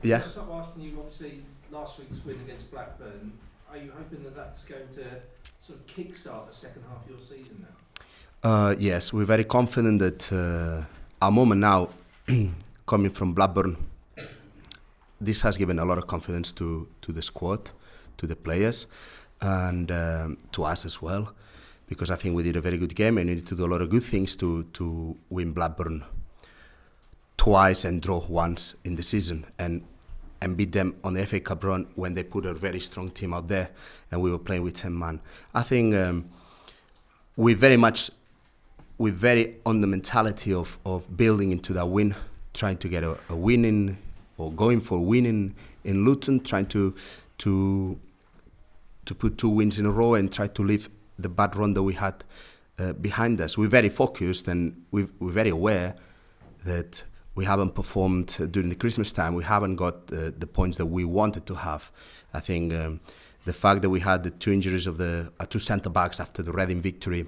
Yeah. I'll start asking you, obviously, last week's win against Blackburn, are you hoping that that's going to sort of kickstart the second half of your season now? Yes, we're very confident that our moment now, coming from Blackburn, this has given a lot of confidence to the squad, to the players, and to us as well, because I think we did a very good game and we need to do a lot of good things to win Blackburn twice and draw once in the season, and beat them on the FA Cup run when they put a very strong team out there and we were playing with 10 man. I think we're very on the mentality of building into that win, trying to get a win in, or going for a win in Luton, trying to put 2 wins in a row and try to leave the bad run that we had behind us. We're very focused and we're very aware that we haven't performed during the Christmas time. We haven't got the points that we wanted to have. I think the fact that we had the 2 injuries of the 2 centre-backs after the Reading victory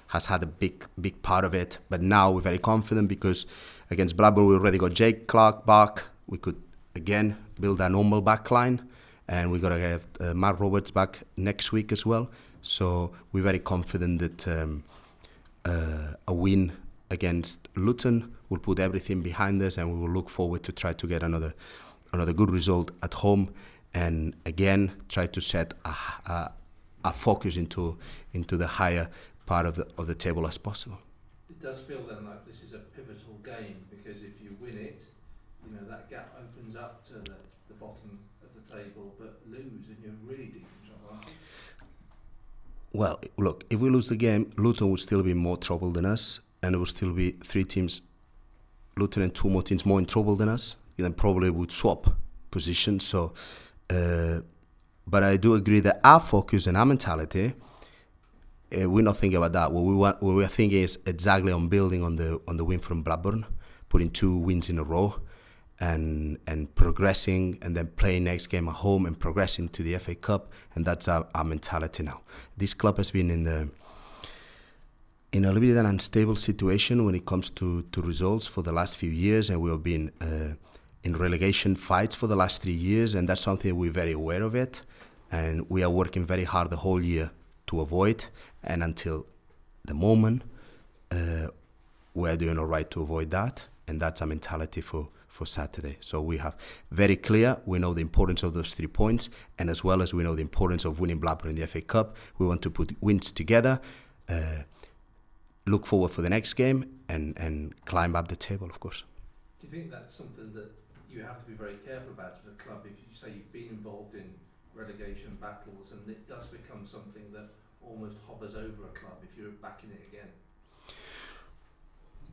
has had a big part of it. But now we're very confident because against Blackburn we already got Jake Clark back. We could again build a normal back line, and we're going to get Matt Roberts back next week as well. So we're very confident that a win against Luton will put everything behind us, and we will look forward to try to get another good result at home, and again try to set a focus into the higher part of the table as possible. It does feel then like this is a pivotal game, because if you win it, you know, that gap opens up to the bottom of the table, but lose and you're really deep in trouble, aren't you? Well, look, if we lose the game, Luton will still be in more trouble than us, and it will still be 3 teams, Luton and 2 more teams more in trouble than us. Then probably would swap positions. So, but I do agree that our focus and our mentality, we're not thinking about that. What we're thinking is exactly on building on the win from Blackburn, putting 2 wins in a row, and progressing, and then playing next game at home and progressing to the FA Cup, and that's our mentality now. This club has been in a little bit of an unstable situation when it comes to results for the last few years, and we have been in relegation fights for the last 3 years, and that's something we're very aware of it, and we are working very hard the whole year to avoid, and until the moment we're doing all right to avoid that, and that's our mentality for Saturday. So we have very clear, we know the importance of those 3 points, and as well as we know the importance of winning Blackburn in the FA Cup, we want to put wins together, look forward for the next game, and climb up the table, of course. Do you think that's something that you have to be very careful about at a club, if you say you've been involved in relegation battles, and it does become something that almost hovers over a club if you're back in it again?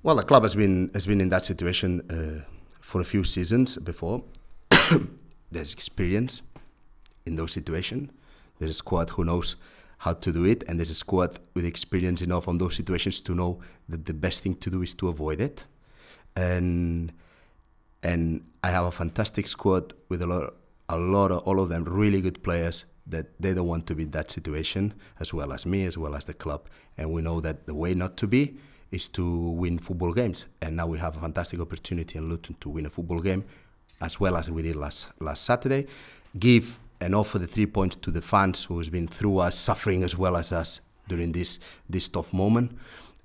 Well, the club has been in that situation for a few seasons before. There's experience in those situations. There's a squad who knows how to do it, and there's a squad with experience enough on those situations to know that the best thing to do is to avoid it. And I have a fantastic squad with all of them really good players that they don't want to be in that situation, as well as me, as well as the club. And we know that the way not to be is to win football games. And now we have a fantastic opportunity in Luton to win a football game, as well as we did last Saturday. Give and offer the 3 points to the fans who has been through us, suffering as well as us during this tough moment,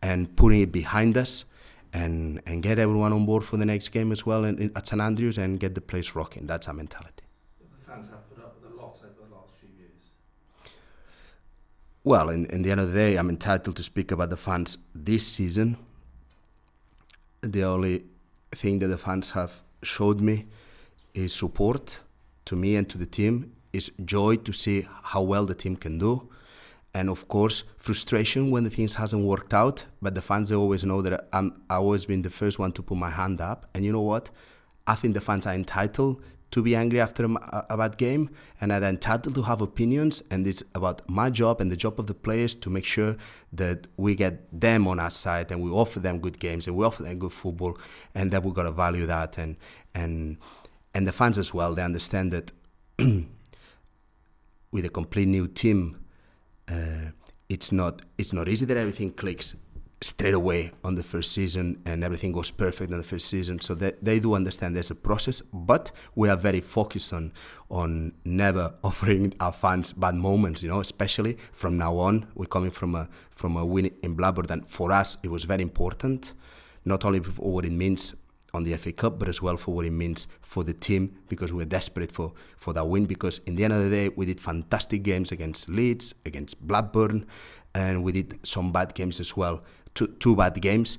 and putting it behind us, and get everyone on board for the next game as well at St Andrews, and get the place rocking. That's our mentality. The fans have put up with a lot over the last few years. Well, in the end of the day, I'm entitled to speak about the fans this season. The only thing that the fans have showed me is support to me and to the team, is joy to see how well the team can do, and of course frustration when the things hasn't worked out. But the fans, they always know that I've always been the first one to put my hand up, and you know what? I think the fans are entitled to be angry after a bad game, and are entitled to have opinions, and it's about my job and the job of the players to make sure that we get them on our side, and we offer them good games, and we offer them good football, and that we've got to value that, and the fans as well, they understand that with a complete new team, it's not easy that everything clicks straight away on the first season and everything goes perfect in the first season. So they do understand there's a process, but we are very focused on never offering our fans bad moments, especially from now on. We're coming from a win in Blackburn, and for us it was very important, not only for what it means on the FA Cup, but as well for what it means for the team, because we're desperate for that win, because in the end of the day we did fantastic games against Leeds, against Blackburn, and we did some bad games as well. Two bad games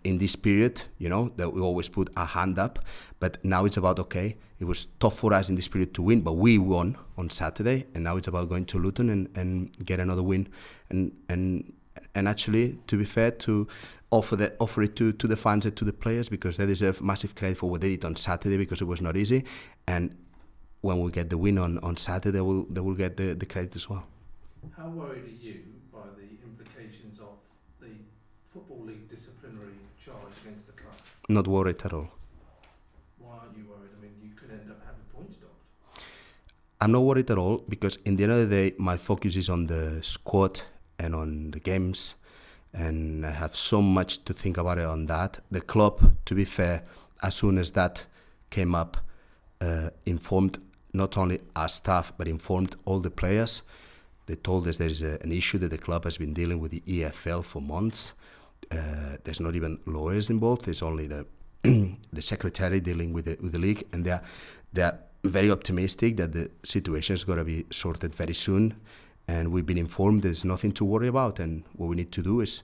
in this period, that we always put our hand up. But now it's about, okay, it was tough for us in this period to win, but we won on Saturday, and now it's about going to Luton and get another win. And actually, to be fair, to offer it to the fans and to the players, because they deserve massive credit for what they did on Saturday, because it was not easy. And when we get the win on Saturday, they will get the credit as well. How worried are you by the implications of the Football League disciplinary charge against the club? Not worried at all. Why aren't you worried? I mean, you could end up having points docked. I'm not worried at all, because in the end of the day, my focus is on the squad and on the games, and I have so much to think about it on that. The club, to be fair, as soon as that came up, informed not only our staff, but informed all the players. They told us there is an issue that the club has been dealing with the EFL for months. There's not even lawyers involved. There's only the secretary dealing with the league, and they're very optimistic that the situation is going to be sorted very soon. And we've been informed there's nothing to worry about, and what we need to do is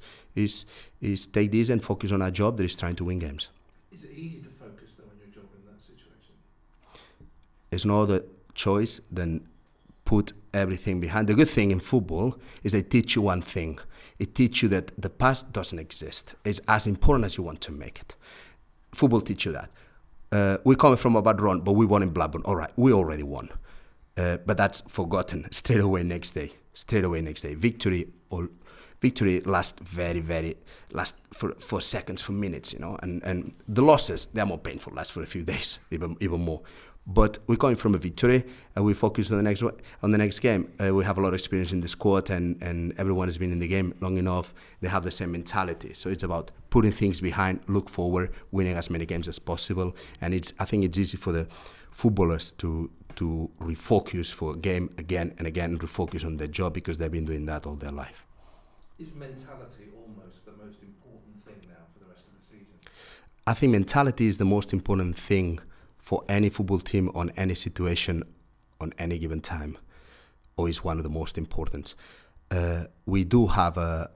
take this and focus on our job, that is trying to win games. Is it easy to focus though on your job in that situation? There's no other choice than put everything behind. The good thing in football is they teach you one thing. It teaches you that the past doesn't exist. It's as important as you want to make it. Football teach you that. We're coming from a bad run, but we won in Blackburn. All right, we already won. But that's forgotten straight away next day. Victory lasts last for seconds, for minutes, and the losses, they're more painful, last for a few days, even more. But we're coming from a victory, and we focus on the next game. We have a lot of experience in the squad, and everyone has been in the game long enough. They have the same mentality. So it's about putting things behind, look forward, winning as many games as possible. And I think it's easy for the footballers to refocus for a game again and again, and refocus on their job, because they've been doing that all their life. Is mentality almost the most important thing now for the rest of the season? I think mentality is the most important thing for any football team on any situation on any given time, or is one of the most important. We do have a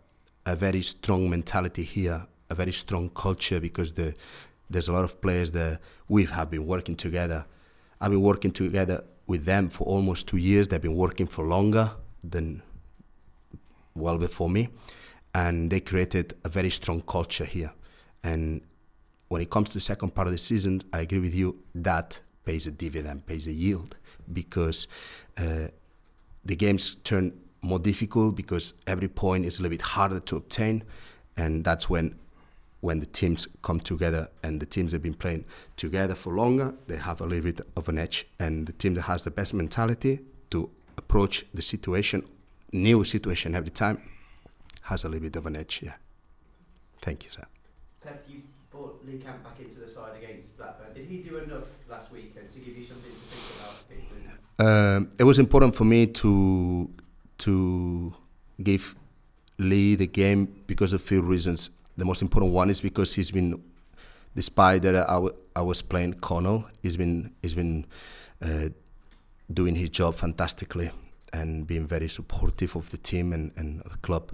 very strong mentality here, a very strong culture, because there's a lot of players that we have been working together. I've been working together with them for almost 2 years. They've been working for longer than well before me, and they created a very strong culture here. And when it comes to the second part of the season, I agree with you, that pays a dividend, pays a yield, because the games turn more difficult, because every point is a little bit harder to obtain, and that's when the teams come together, and the teams that have been playing together for longer, they have a little bit of an edge, and the team that has the best mentality to approach the situation, new situation every time, has a little bit of an edge, yeah. Thank you, sir. Pep, you brought Lee Camp back into the side against Blackburn. Did he do enough last weekend to give you something to think about? It was important for me to give Lee the game because of a few reasons. The most important one is because he's been, despite that I was playing Connell, he's been doing his job fantastically and being very supportive of the team and the club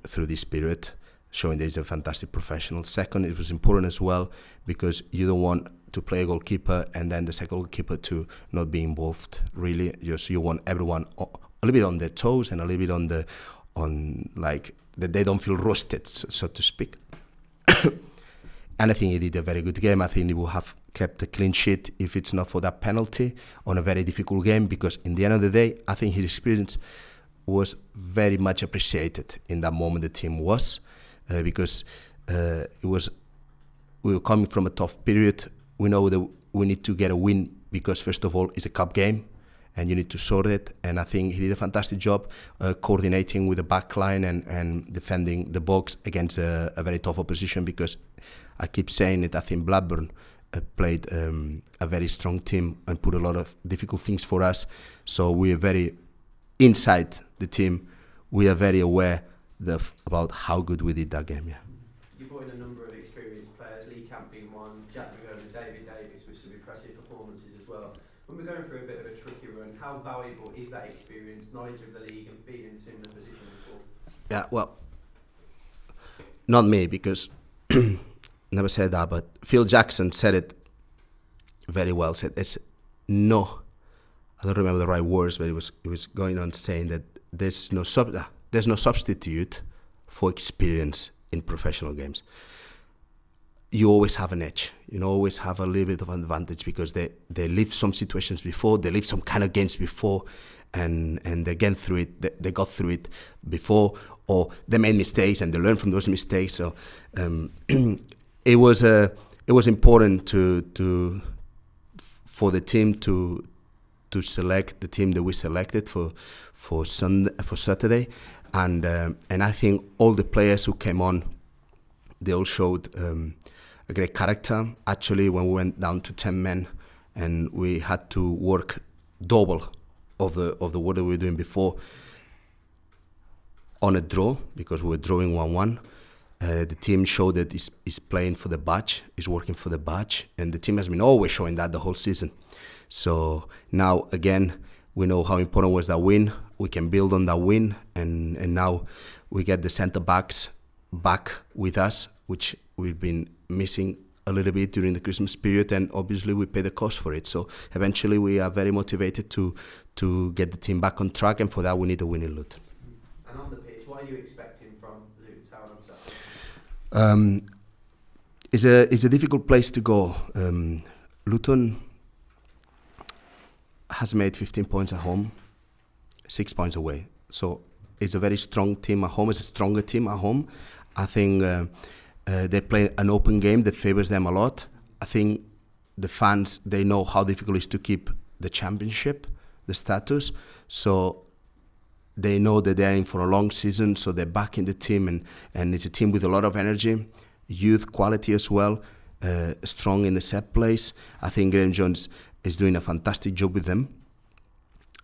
through this period, showing that he's a fantastic professional. Second, it was important as well because you don't want to play a goalkeeper and then the second goalkeeper to not be involved. Really, just you want everyone a little bit on their toes and a little bit on like that they don't feel roasted, so to speak. And I think he did a very good game. I think he would have kept a clean sheet if it's not for that penalty on a very difficult game, because in the end of the day, I think his experience was very much appreciated in that moment. The team was because we were coming from a tough period. We know that we need to get a win because first of all it's a cup game, and you need to sort it. And I think he did a fantastic job coordinating with the back line and defending the box against a very tough opposition, because I keep saying it, I think Blackburn played a very strong team and put a lot of difficult things for us. So we are very, inside the team, we are very aware about how good we did that game, yeah. You brought in a number of experienced players, Lee Camp being one, Jack McGowan and David Davis with some impressive performances as well. When we're going through a bit of a tricky run, how valuable is that experience, knowledge of the league and being in a similar position before? Yeah, well, not me, because never said that, but Phil Jackson said it very well. Said it's no, I don't remember the right words, but it was going on saying that there's no substitute for experience in professional games. You always have an edge. You always have a little bit of an advantage, because they lived some situations before, they lived some kind of games before, and they got through it before, or they made mistakes and they learned from those mistakes. So it was important for the team to select the team that we selected for Saturday, and I think all the players who came on, they all showed a great character. Actually, when we went down to 10 men and we had to work double of the work that we were doing before on a draw, because we were drawing 1-1. The team showed that it's playing for the badge, is working for the badge, and the team has been always showing that the whole season. So now again, we know how important was that win. We can build on that win, and now we get the centre backs back with us, which we've been missing a little bit during the Christmas period, and obviously we pay the cost for it. So eventually we are very motivated to get the team back on track, and for that we need a win in Luton. And on the pitch, what are you expecting from Luton Town on Saturday? It's a difficult place to go. Luton has made 15 points at home, 6 points away. So it's a very strong team at home. It's a stronger team at home. I think they play an open game that favours them a lot. I think the fans, they know how difficult it is to keep the championship, the status. So they know that they're in for a long season, so they're back in the team, and it's a team with a lot of energy, youth quality as well, strong in the set plays. I think Graham Jones is doing a fantastic job with them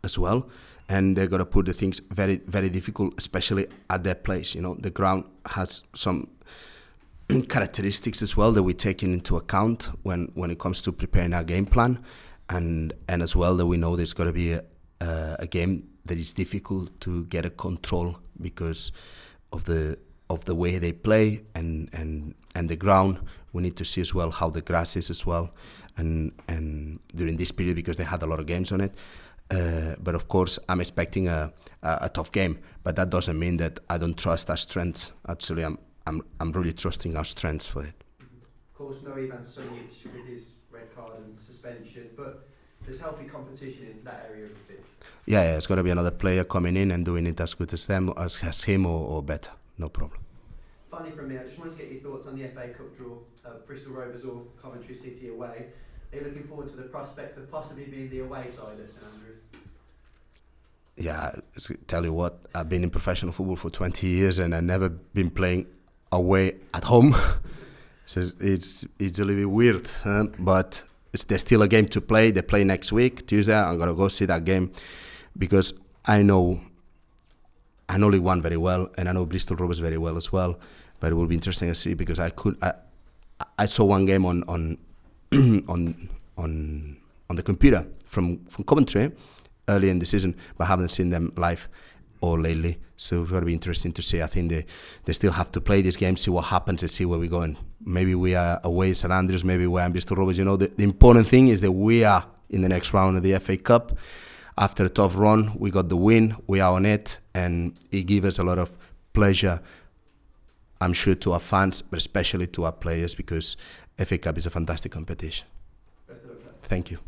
as well, and they're going to put the things very, very difficult, especially at their place. The ground has some characteristics as well that we're taking into account when it comes to preparing our game plan, and as well that we know there's going to be a game that is difficult to get a control because of the way they play and the ground. We need to see as well how the grass is as well, and during this period, because they had a lot of games on it. But of course, I'm expecting a tough game. But that doesn't mean that I don't trust our strengths. Actually, I'm really trusting our strengths for it. Of course, no Ivan Sunic with his red card and suspension, but there's healthy competition in that area of the pitch. Yeah, it's going to be another player coming in and doing it as good as them, as him or better. No problem. Finally from me, I just wanted to get your thoughts on the FA Cup draw, Bristol Rovers or Coventry City away. Are you looking forward to the prospect of possibly being the away side at St Andrews? Yeah, tell you what, I've been in professional football for 20 years and I've never been playing away at home. So it's a little bit weird, but there's still a game to play. They play next week, Tuesday. I'm going to go see that game because I know League One very well, and I know Bristol Rovers very well as well. But it will be interesting to see, because I saw one game on the computer from Coventry early in the season, but I haven't seen them live or lately. So it's going to be interesting to see. I think they still have to play this game, see what happens, and see where we're going. Maybe we are away at St Andrews, maybe we're in Bristol Rovers. The important thing is that we are in the next round of the FA Cup. After a tough run, we got the win, we are on it, and it gives us a lot of pleasure, I'm sure, to our fans, but especially to our players, because FA Cup is a fantastic competition. Best of luck. Thank you.